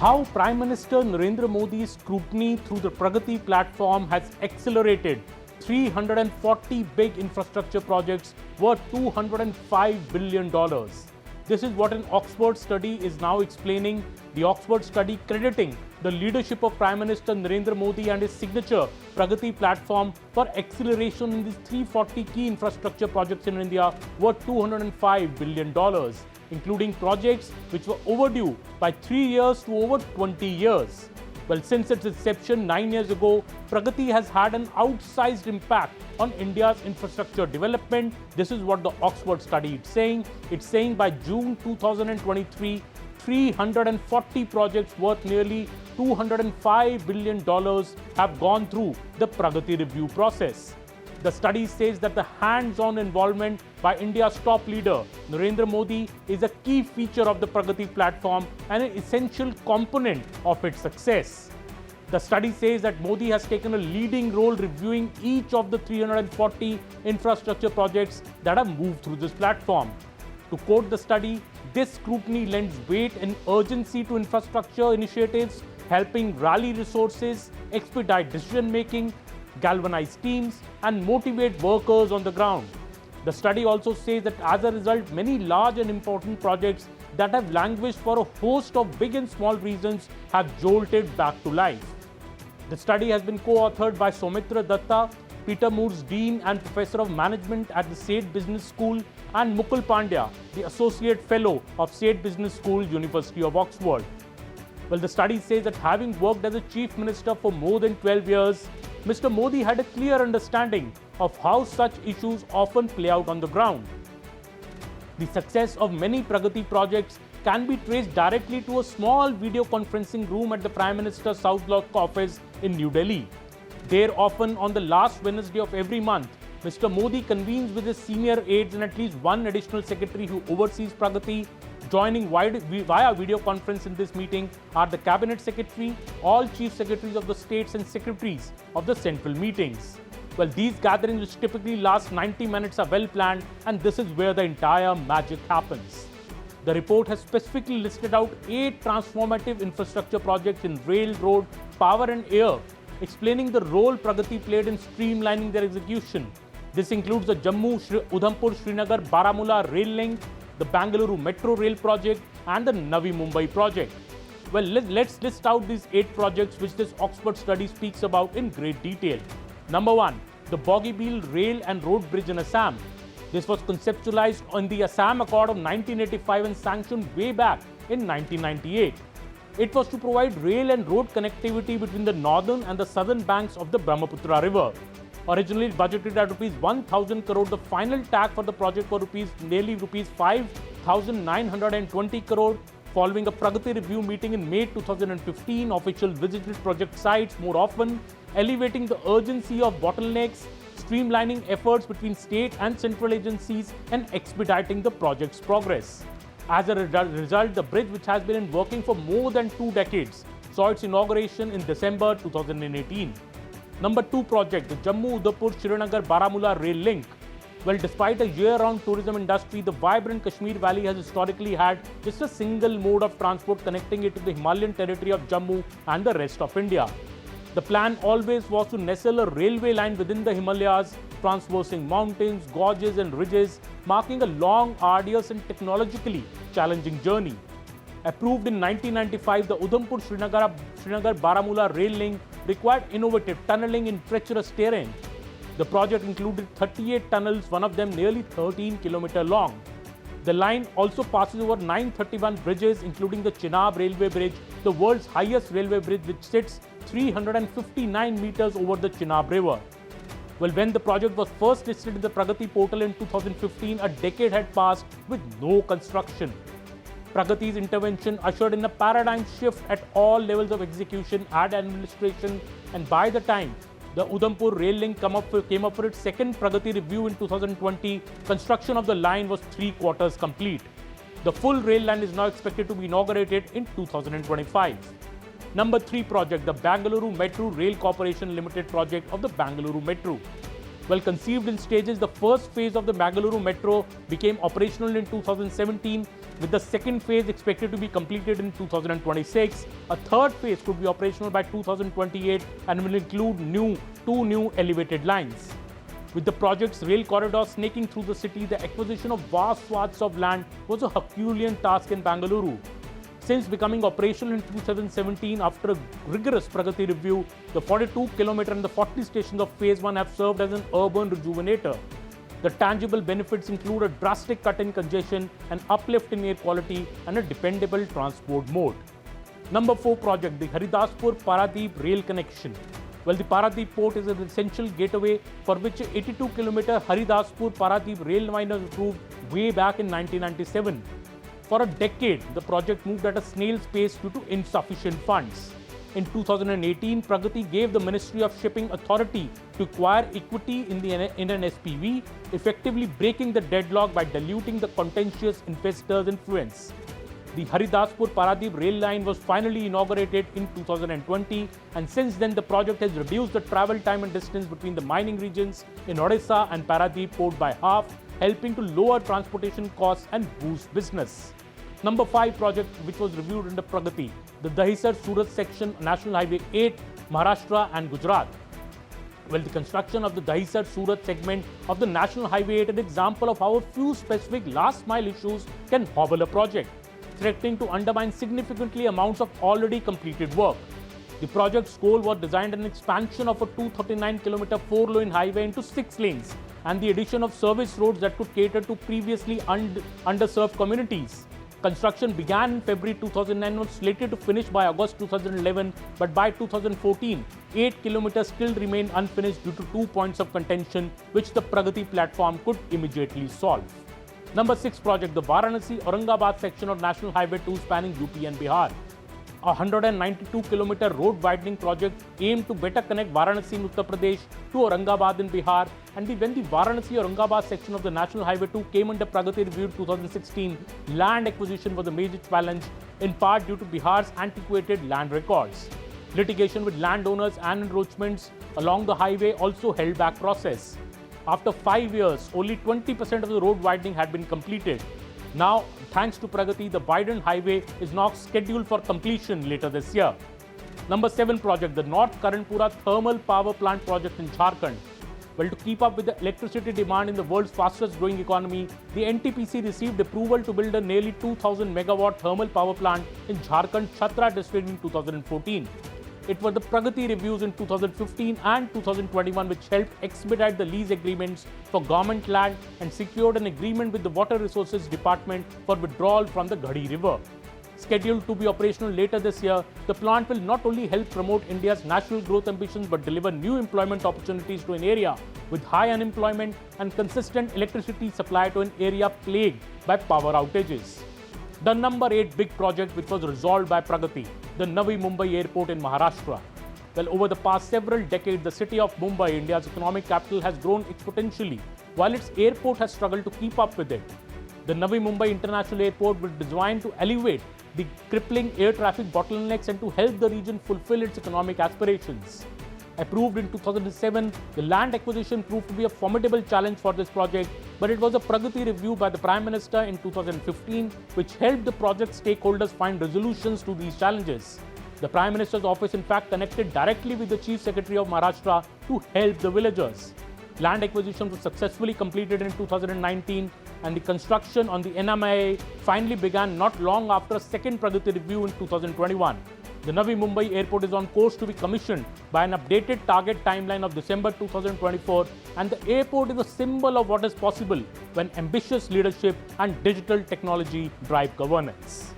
how Prime Minister Narendra Modi's scrutiny through the Pragati platform has accelerated 340 big infrastructure projects worth $205 billion. This is what an Oxford study is now explaining. The Oxford study crediting the leadership of Prime Minister Narendra Modi and his signature Pragati platform for acceleration in these 340 key infrastructure projects in India worth $205 billion, including projects which were overdue by 3 years to over 20 years. Well, since its inception 9 years ago, Pragati has had an outsized impact on India's infrastructure development. This is what the Oxford study is saying. It's saying by June 2023, 340 projects worth nearly $205 billion have gone through the Pragati review process. The study says that the hands-on involvement by India's top leader, Narendra Modi, is a key feature of the Pragati platform and an essential component of its success. The study says that Modi has taken a leading role reviewing each of the 340 infrastructure projects that have moved through this platform. To quote the study, this scrutiny lends weight and urgency to infrastructure initiatives, helping rally resources, expedite decision-making, galvanize teams, and motivate workers on the ground. The study also says that as a result, many large and important projects that have languished for a host of big and small reasons have jolted back to life. The study has been co-authored by Soumitra Datta, Peter Moore's Dean and Professor of Management at the State Business School, and Mukul Pandya, the Associate Fellow of State Business School, University of Oxford. Well, the study says that having worked as a Chief Minister for more than 12 years, Mr. Modi had a clear understanding of how such issues often play out on the ground. The success of many Pragati projects can be traced directly to a small video conferencing room at the Prime Minister's South Block office in New Delhi. There, often on the last Wednesday of every month, Mr. Modi convenes with his senior aides and at least one additional secretary who oversees Pragati. Joining via video conference in this meeting are the Cabinet Secretary, all Chief Secretaries of the states and Secretaries of the central meetings. Well, these gatherings, which typically last 90 minutes, are well planned, and this is where the entire magic happens. The report has specifically listed out 8 transformative infrastructure projects in rail, road, power and air, explaining the role Pragati played in streamlining their execution. This includes the Jammu-Udhampur-Srinagar-Baramulla rail link, the Bangalore Metro Rail project, and the Navi Mumbai project. Well, let's list out these 8 projects which this Oxford study speaks about in great detail. Number 1, the Bogibeel Rail and Road Bridge in Assam. This was conceptualized on the Assam Accord of 1985 and sanctioned way back in 1998. It was to provide rail and road connectivity between the northern and the southern banks of the Brahmaputra River. Originally budgeted at rupees 1,000 crore, the final tag for the project for nearly rupees 5,920 crore. Following a Pragati review meeting in May 2015, officials visited project sites more often, elevating the urgency of bottlenecks, streamlining efforts between state and central agencies, and expediting the project's progress. As a result, the bridge, which has been in working for more than 2 decades, saw its inauguration in December 2018. Number 2 project, the Jammu-Udhampur-Srinagar-Baramulla rail link. Well, despite a year-round tourism industry, the vibrant Kashmir Valley has historically had just a single mode of transport connecting it to the Himalayan territory of Jammu and the rest of India. The plan always was to nestle a railway line within the Himalayas, traversing mountains, gorges and ridges, marking a long, arduous and technologically challenging journey. Approved in 1995, the Udhampur-Srinagar-Baramulla rail link required innovative tunneling in treacherous terrain. The project included 38 tunnels, one of them nearly 13 km long. The line also passes over 931 bridges, including the Chenab Railway Bridge, the world's highest railway bridge, which sits 359 meters over the Chenab River. Well, when the project was first listed in the Pragati portal in 2015, a decade had passed with no construction. Pragati's intervention ushered in a paradigm shift at all levels of execution and administration, and by the time the Udhampur rail link came up for its second Pragati review in 2020, construction of the line was 3/4 complete. The full rail line is now expected to be inaugurated in 2025. Number 3 project, the Bangalore Metro Rail Corporation Limited project of the Bangalore Metro. Well, conceived in stages, the first phase of the Bangalore Metro became operational in 2017, With the second phase expected to be completed in 2026, a third phase could be operational by 2028 and will include two new elevated lines. With the project's rail corridor snaking through the city, the acquisition of vast swaths of land was a Herculean task in Bengaluru. Since becoming operational in 2017 after a rigorous Pragati review, the 42-kilometer and the 40 stations of Phase 1 have served as an urban rejuvenator. The tangible benefits include a drastic cut in congestion, an uplift in air quality, and a dependable transport mode. Number 4 project, the Haridaspur-Paradip rail connection. Well, the Paradip port is an essential gateway for which a 82-kilometer Haridaspur-Paradip rail line was approved way back in 1997. For a decade, the project moved at a snail's pace due to insufficient funds. In 2018, Pragati gave the Ministry of Shipping authority to acquire equity in an SPV, effectively breaking the deadlock by diluting the contentious investors' influence. The Haridaspur-Paradip rail line was finally inaugurated in 2020, and since then the project has reduced the travel time and distance between the mining regions in Odisha and Paradip port by half, helping to lower transportation costs and boost business. Number 5 project, which was reviewed under Pragati, the Dahisar-Surat section, National Highway 8, Maharashtra and Gujarat. Well, the construction of the Dahisar-Surat segment of the National Highway 8 is an example of how a few specific last-mile issues can hobble a project, threatening to undermine significantly amounts of already completed work. The project's goal was designed an expansion of a 239-kilometer 4-lane highway into 6 lanes and the addition of service roads that could cater to previously underserved communities. Construction began in February 2009 and was slated to finish by August 2011, but by 2014, 8 kilometers still remained unfinished due to 2 points of contention, which the Pragati platform could immediately solve. Number 6 project, the Varanasi-Aurangabad section of National Highway 2 spanning UP and Bihar. A 192-kilometer road widening project aimed to better connect Varanasi in Uttar Pradesh to Aurangabad in Bihar. And when the Varanasi-Aurangabad section of the National Highway 2 came under Pragati review in 2016, land acquisition was a major challenge, in part due to Bihar's antiquated land records. Litigation with landowners and encroachments along the highway also held back process. After 5 years, only 20% of the road widening had been completed. Now, thanks to Pragati, the widened highway is now scheduled for completion later this year. Number 7 project, the North Karanpura Thermal Power Plant project in Jharkhand. Well, to keep up with the electricity demand in the world's fastest growing economy, the NTPC received approval to build a nearly 2,000 megawatt thermal power plant in Jharkhand Chhatra district in 2014. It was the Pragati reviews in 2015 and 2021 which helped expedite the lease agreements for government land and secured an agreement with the Water Resources Department for withdrawal from the Ghadi River. Scheduled to be operational later this year, the plant will not only help promote India's national growth ambitions but deliver new employment opportunities to an area with high unemployment and consistent electricity supply to an area plagued by power outages. The number 8 big project which was resolved by Pragati, the Navi Mumbai airport in Maharashtra. Well, over the past several decades, the city of Mumbai, India's economic capital, has grown exponentially, while its airport has struggled to keep up with it. The Navi Mumbai International Airport was designed to alleviate the crippling air traffic bottlenecks and to help the region fulfill its economic aspirations. Approved in 2007, the land acquisition proved to be a formidable challenge for this project, but it was a Pragati review by the Prime Minister in 2015 which helped the project stakeholders find resolutions to these challenges. The Prime Minister's office in fact connected directly with the Chief Secretary of Maharashtra to help the villagers. Land acquisition was successfully completed in 2019 and the construction on the NMIA finally began not long after a second Pragati review in 2021. The Navi Mumbai airport is on course to be commissioned by an updated target timeline of December 2024, and the airport is a symbol of what is possible when ambitious leadership and digital technology drive governance.